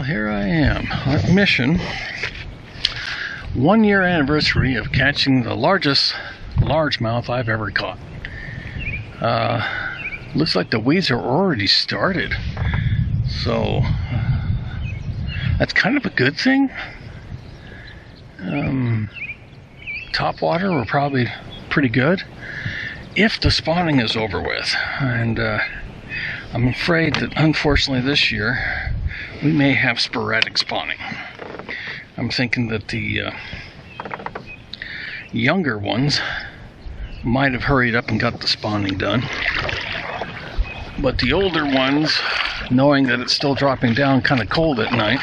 Well, here I am on mission. 1 year anniversary of catching the largest largemouth I've ever caught. Looks like the weeds are already started. So that's kind of a good thing. Top water were probably pretty good if the spawning is over with. And I'm afraid that unfortunately this year we may have sporadic spawning. I'm thinking that the younger ones might have hurried up and got the spawning done. But the older ones, knowing that it's still dropping down kind of cold at night,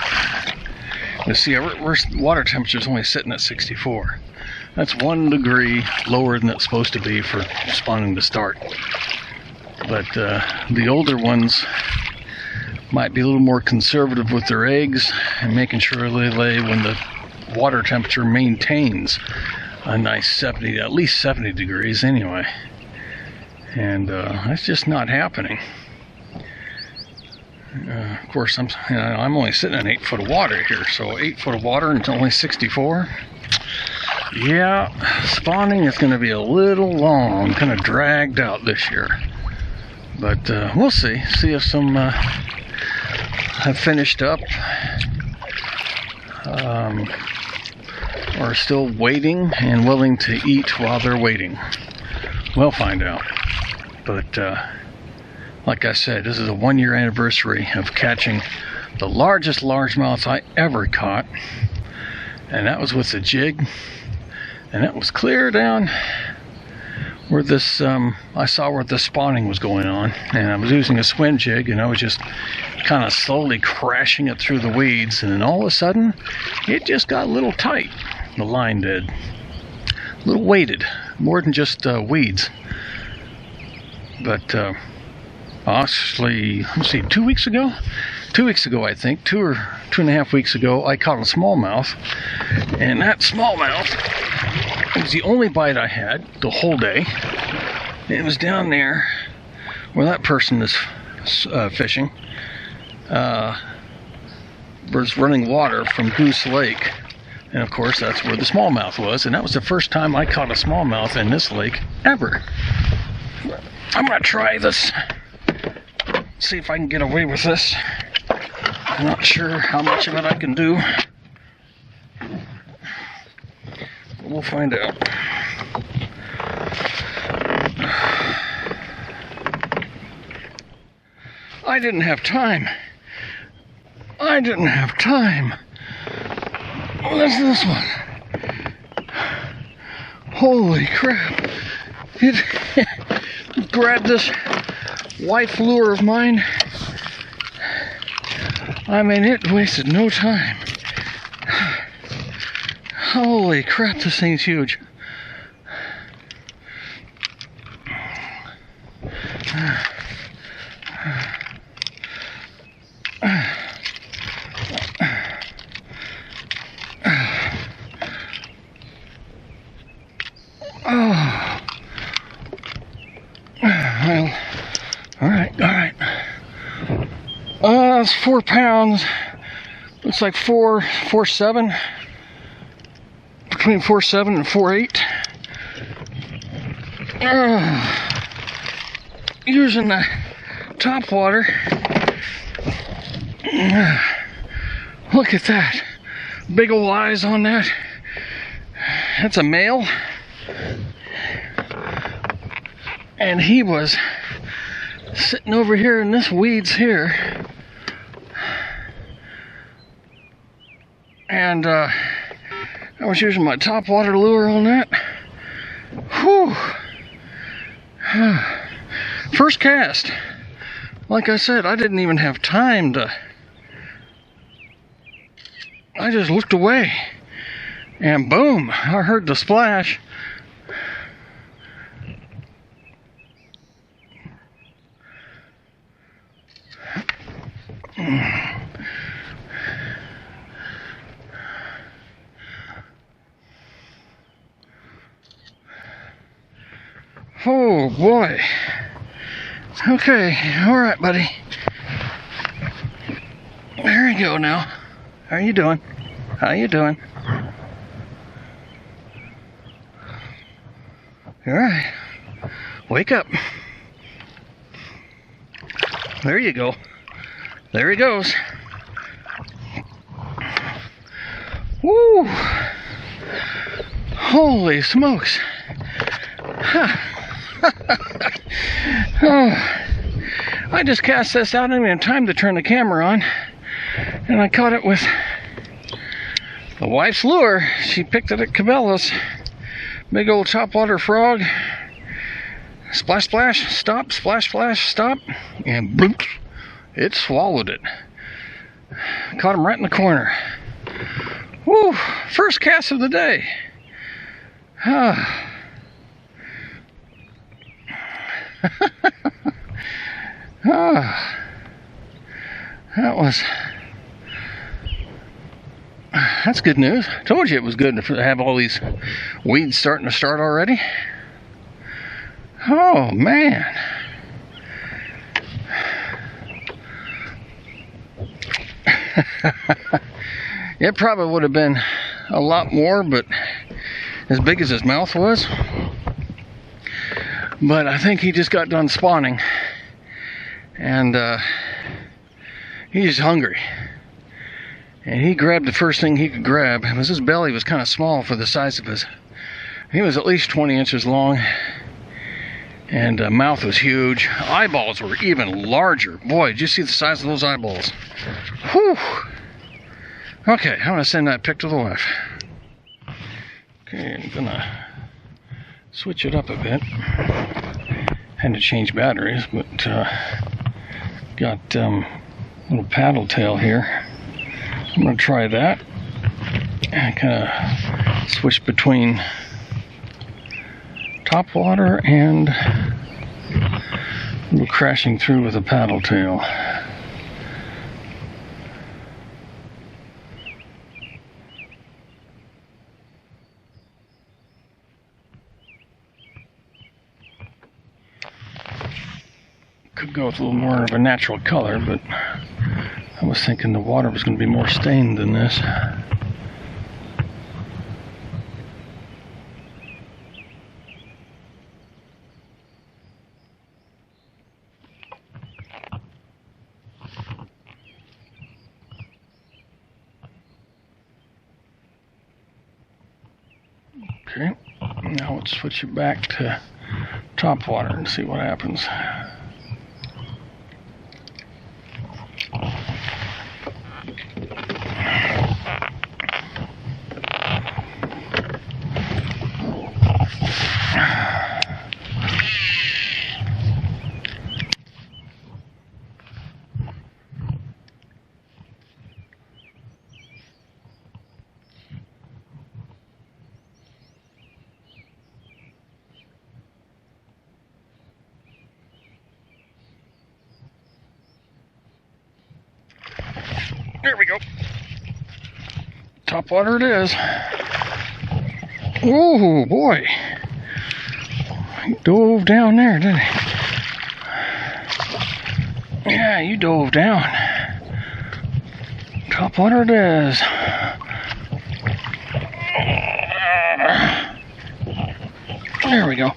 you see our water temperature is only sitting at 64. That's 1 degree lower than it's supposed to be for spawning to start. But the older ones might be a little more conservative with their eggs and making sure they lay when the water temperature maintains a nice 70, at least 70 degrees anyway. And that's just not happening. Of course, I'm only sitting in 8 foot of water here, so 8 foot of water and it's only 64. Yeah, spawning is going to be a little long, kind of dragged out this year. But we'll see. See if some have finished up or still waiting and willing to eat while they're waiting. We'll find out. But like I said, this is a 1 year anniversary of catching the largest largemouth I ever caught, and that was with a jig, and that was clear down where this I saw where the spawning was going on, and I was using a swim jig, and I was just kind of slowly crashing it through the weeds, and then all of a sudden it just got a little tight. The line did, a little weighted, more than just weeds. But actually, let's see, 2 weeks ago? 2 weeks ago, I think, 2 or 2.5 weeks ago, I caught a smallmouth, and that smallmouth was the only bite I had the whole day. It was down there where that person is fishing. Was running water from Goose Lake, and of course that's where the smallmouth was, and that was the first time I caught a smallmouth in this lake ever. I'm gonna try this, see if I can get away with this. I'm not sure how much of it I can do. We'll find out. I didn't have time. What's this one? Holy crap. It grabbed this wife lure of mine. I mean, it wasted no time. Holy crap, this thing's huge. Oh. Well, all right. It's 4 pounds. Looks like 4.7. Between 4.7 and 4.8. Using the top water. Look at that. Big ol' eyes on that. That's a male. And he was sitting over here in this weeds here. And I was using my top water lure on that. Whew. First cast. Like I said, I didn't even have time to... I just looked away. And boom, I heard the splash. Oh boy. Okay, all right, buddy. Very you go now. How are you doing? How you doing? All right. Wake up. There you go. There he goes. Woo! Holy smokes. Oh, I just cast this out. I didn't even have time to turn the camera on. And I caught it with the wife's lure. She picked it at Cabela's. Big old topwater frog. Splash, splash, stop, splash, splash, stop. And bloop, it swallowed it. Caught him right in the corner. Woo, first cast of the day. That's good news. Told you it was good to have all these weeds starting to start already. Oh man. It probably would have been a lot more, but as big as his mouth was. But I think he just got done spawning, and he's hungry. And he grabbed the first thing he could grab. His belly was kind of small for the size of his. He was at least 20 inches long, and mouth was huge. Eyeballs were even larger. Boy, did you see the size of those eyeballs? Whew. Okay, I'm gonna send that pic to the wife. Okay, I'm gonna switch it up a bit. Had to change batteries, but got little paddle tail here. I'm gonna try that and kind of switch between top water and crashing through with a paddle tail. Could go with a little more of a natural color, but I was thinking the water was going to be more stained than this. Okay, now let's switch it back to top water and see what happens. There we go. Top water it is. Oh boy. He dove down there, didn't he? Yeah, you dove down. Top water it is. There we go.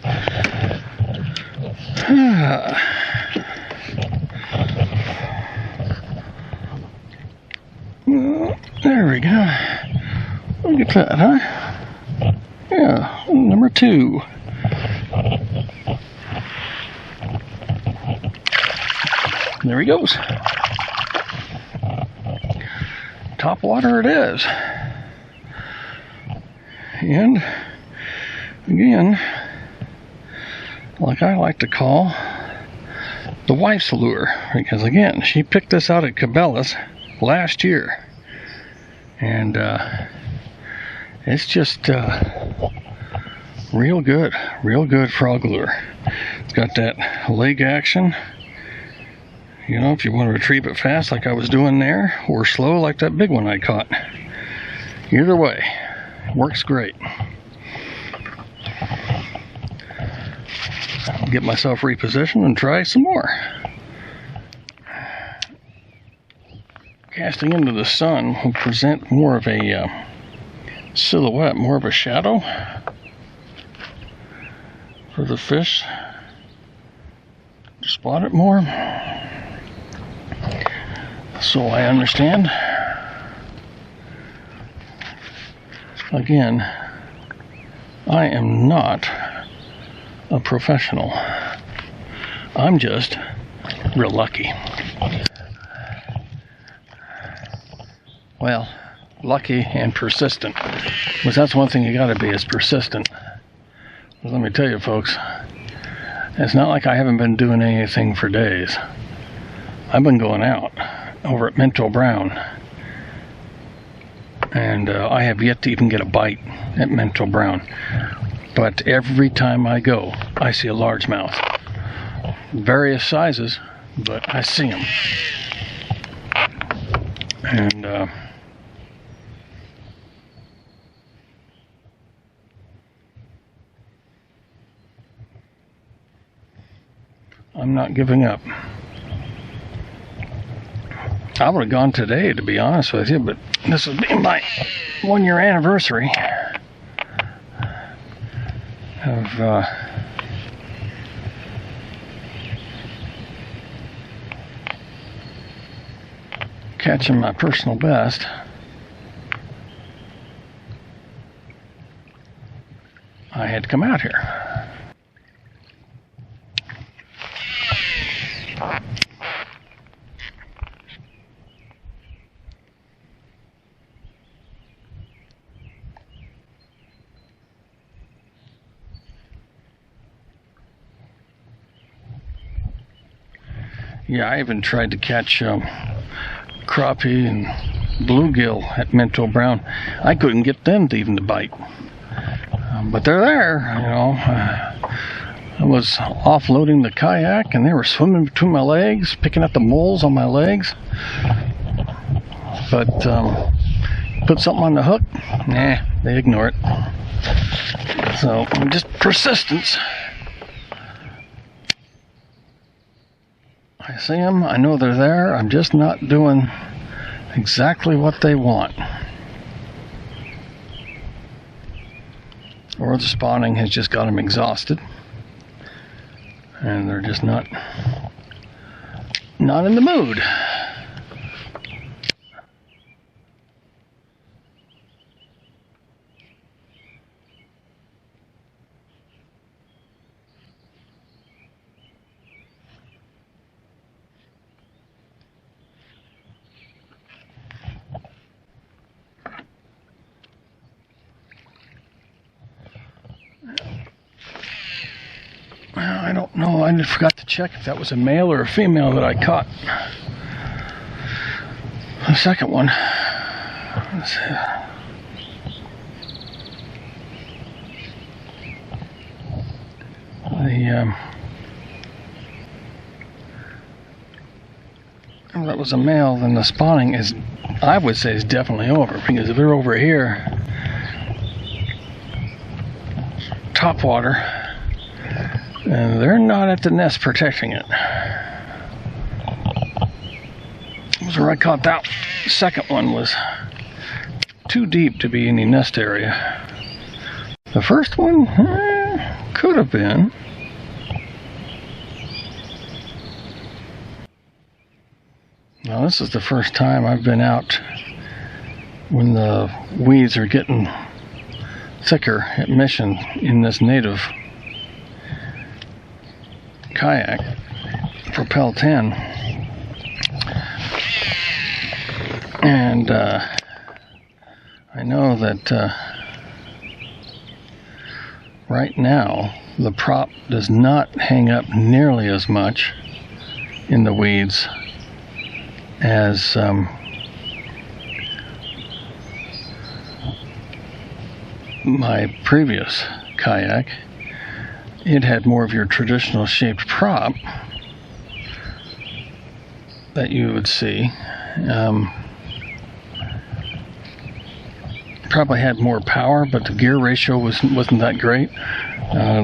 There we go. Look at that, huh? Yeah, number 2. There he goes. Top water it is. And again, like I like to call, the wife's lure, because again, she picked this out at Cabela's last year, and it's just real good frog lure. It's got that leg action, you know, if you want to retrieve it fast like I was doing there, or slow like that big one I caught. Either way, it works great. I'll get myself repositioned and try some more. Okay, casting into the sun will present more of a silhouette, more of a shadow for the fish to spot it more. So I understand. Again, I am not a professional. I'm just real lucky. Well, lucky and persistent. Because that's one thing you gotta be, is persistent. Let me tell you folks, it's not like I haven't been doing anything for days. I've been going out over at Minto Brown, and I have yet to even get a bite at Minto Brown. But every time I go, I see a largemouth. Various sizes, but I see them. And I'm not giving up. I would have gone today, to be honest with you, but this will be my 1-year anniversary of catching my personal best. I had to come out here. Yeah, I even tried to catch crappie and bluegill at Minto Brown. I couldn't get them to even to bite. But they're there, you know. I was offloading the kayak and they were swimming between my legs, picking up the moles on my legs. But put something on the hook, nah, they ignore it. So just persistence. I see them, I know they're there, I'm just not doing exactly what they want. Or the spawning has just got them exhausted. And they're just not in the mood. I don't know, I forgot to check if that was a male or a female that I caught. The second one. Let's see. If that was a male, then the spawning is, I would say, is definitely over, because if they're over here, top water, and they're not at the nest protecting it. So I caught that. The second one was too deep to be any nest area. The first one could have been. Now this is the first time I've been out when the weeds are getting thicker at Mission in this native kayak, Propel 10, and I know that right now the prop does not hang up nearly as much in the weeds as my previous kayak. It had more of your traditional shaped prop that you would see. Probably had more power, but the gear ratio wasn't that great.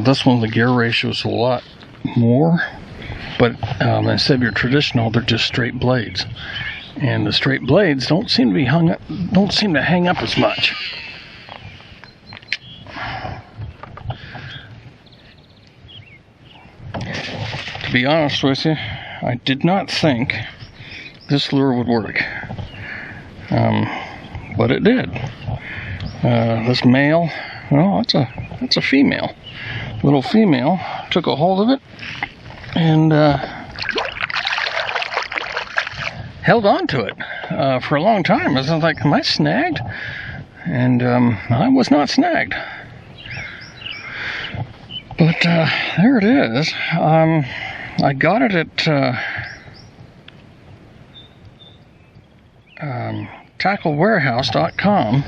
This one, the gear ratio is a lot more, but instead of your traditional, they're just straight blades. and the straight blades don't seem to be hang up as much. To be honest with you, I did not think this lure would work, but it did. This male, well, it's a female, little female, took a hold of it and held on to it for a long time. I was like, am I snagged? And I was not snagged. But there it is. I got it at tacklewarehouse.com,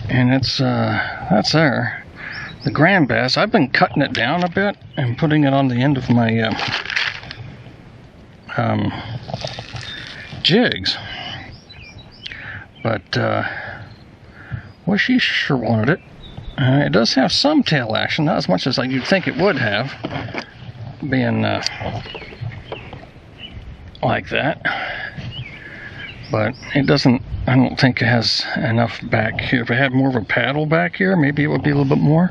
and that's there. The grand bass, I've been cutting it down a bit and putting it on the end of my jigs, but well, she sure wanted it. It does have some tail action, not as much as you'd think it would have, being like that. But it doesn't, I don't think it has enough back here. If it had more of a paddle back here, maybe it would be a little bit more.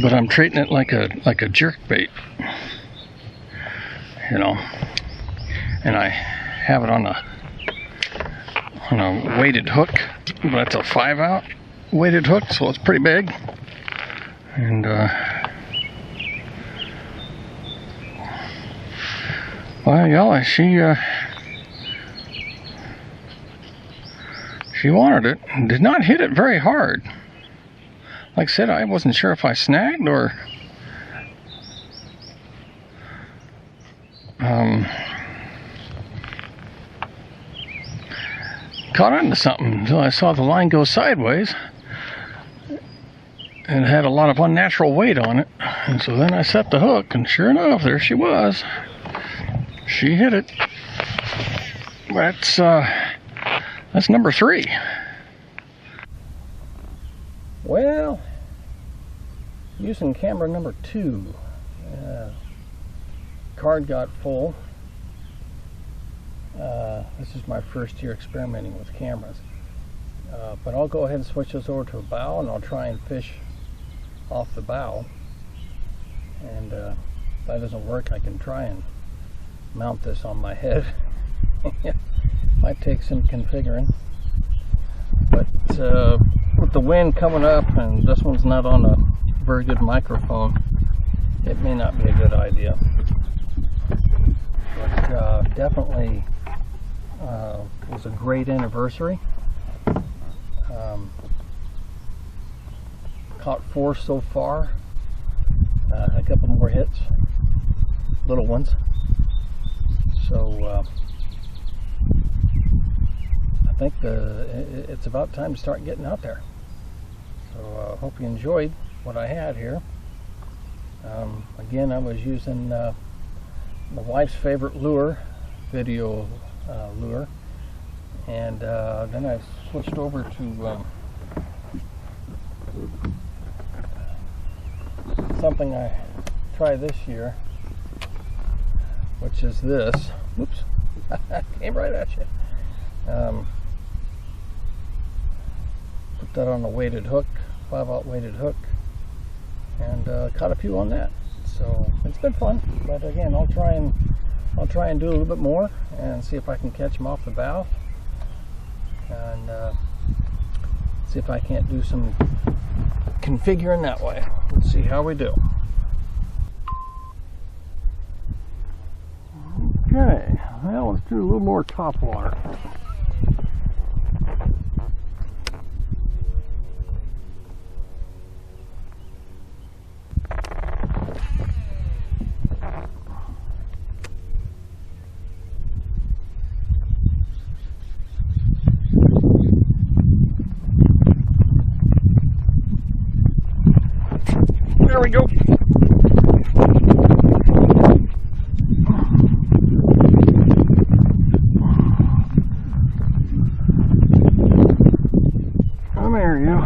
But I'm treating it like a jerk bait, you know. And I have it on a weighted hook, but it's a 5-out weighted hook, so it's pretty big. And well, yeah, she wanted it and did not hit it very hard. Like I said, I wasn't sure if I snagged or caught onto something until I saw the line go sideways. And it had a lot of unnatural weight on it. And so then I set the hook, and sure enough, there she was. She hit it. That's number 3. Well, using camera number 2, card got full. This is my first year experimenting with cameras. But I'll go ahead and switch this over to a bow, and I'll try and fish off the bow. And if that doesn't work, I can try and mount this on my head. Might take some configuring. But with the wind coming up, and this one's not on a very good microphone, it may not be a good idea. But definitely was a great anniversary. Caught 4 so far, a couple more hits, little ones. So I think it's about time to start getting out there. So I hope you enjoyed what I had here. Again, I was using my wife's favorite lure, video lure, and then I switched over to something I tried this year, which is this. Oops, came right at you. Put that on a weighted hook, 5-out weighted hook, and caught a few on that. So it's been fun. But again, I'll try and do a little bit more and see if I can catch them off the bow, and see if I can't do some configuring that way. Let's see how we do. Okay, well, let's do a little more top water. There we go. Come here, you.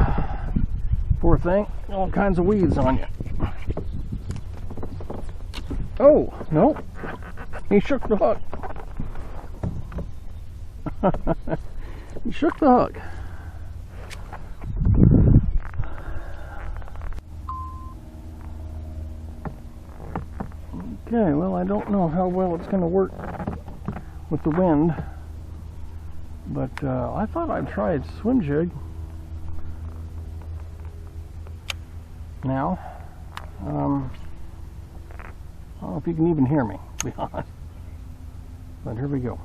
Poor thing. All kinds of weeds on you. Oh, no. He shook the hook. He shook the hook. Okay, well, I don't know how well it's going to work with the wind, but I thought I'd try a swim jig. Now, I don't know if you can even hear me, to be honest. But here we go.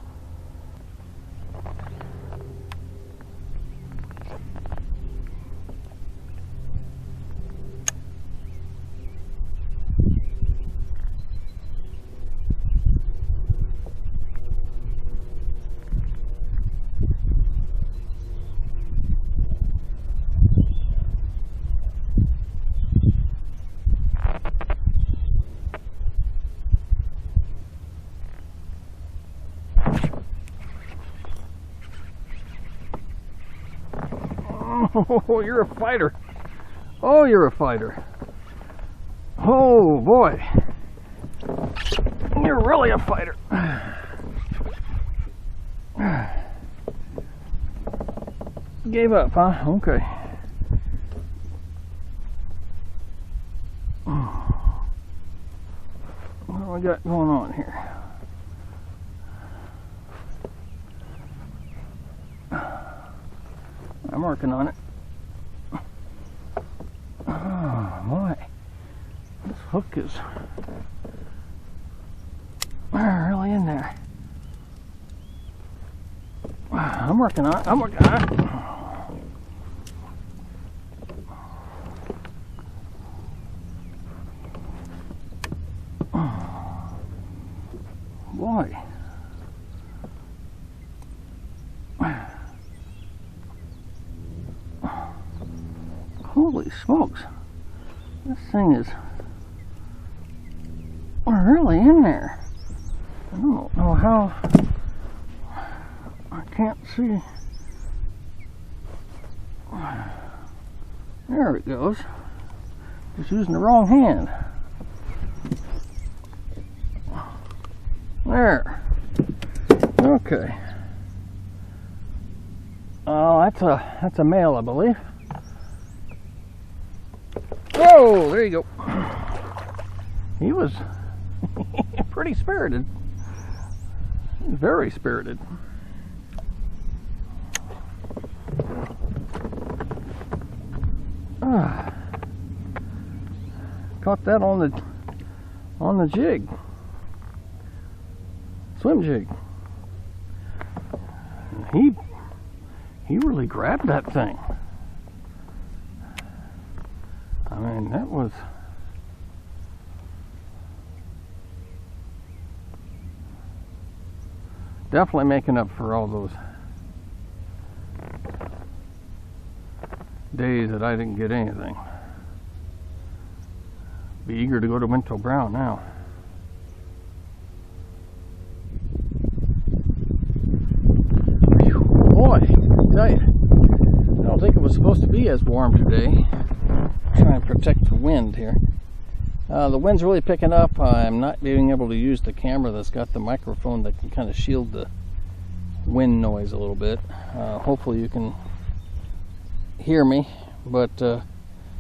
Oh, you're a fighter. Oh, you're a fighter. Oh, boy. You're really a fighter. Gave up, huh? Okay. What do we got going on here? I'm working on it. Oh boy, this hook is really in there. I'm working on it. I'm working on it. Boy. Holy smokes, this thing is really in there. I don't know how, I can't see. There it goes. Just using the wrong hand. There. Okay. Oh, that's a male, I believe. Oh, there you go. He was pretty spirited. Very spirited. Caught that on the jig. Swim jig. He really grabbed that thing. I mean, that was definitely making up for all those days that I didn't get anything. Be eager to go to Minto Brown now. Boy, I tell you, I don't think it was supposed to be as warm today. Try and protect the wind here. The wind's really picking up. I'm not being able to use the camera that's got the microphone that can kind of shield the wind noise a little bit. Hopefully you can hear me, but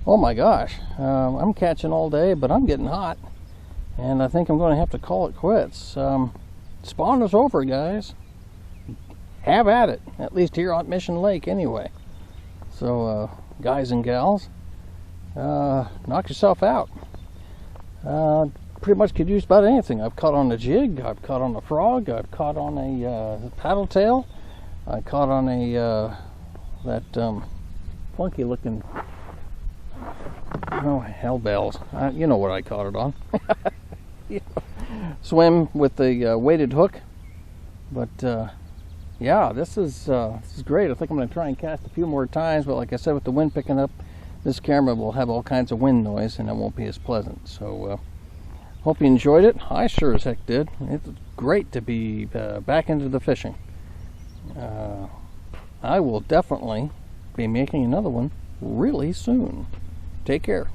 oh my gosh, I'm catching all day, but I'm getting hot, and I think I'm going to have to call it quits. Spawn is over, guys. Have at it, at least here on Mission Lake anyway. So guys and gals, knock yourself out. Pretty much could use about anything. I've caught on a jig, I've caught on a frog, I've caught on a paddle tail, I caught on a that funky looking, oh hell bells, you know what I caught it on. Swim with the weighted hook. But yeah, this is great. I think I'm going to try and cast a few more times, but like I said, with the wind picking up, this camera will have all kinds of wind noise and it won't be as pleasant. So hope you enjoyed it. I sure as heck did. It's great to be back into the fishing. I will definitely be making another one really soon. Take care.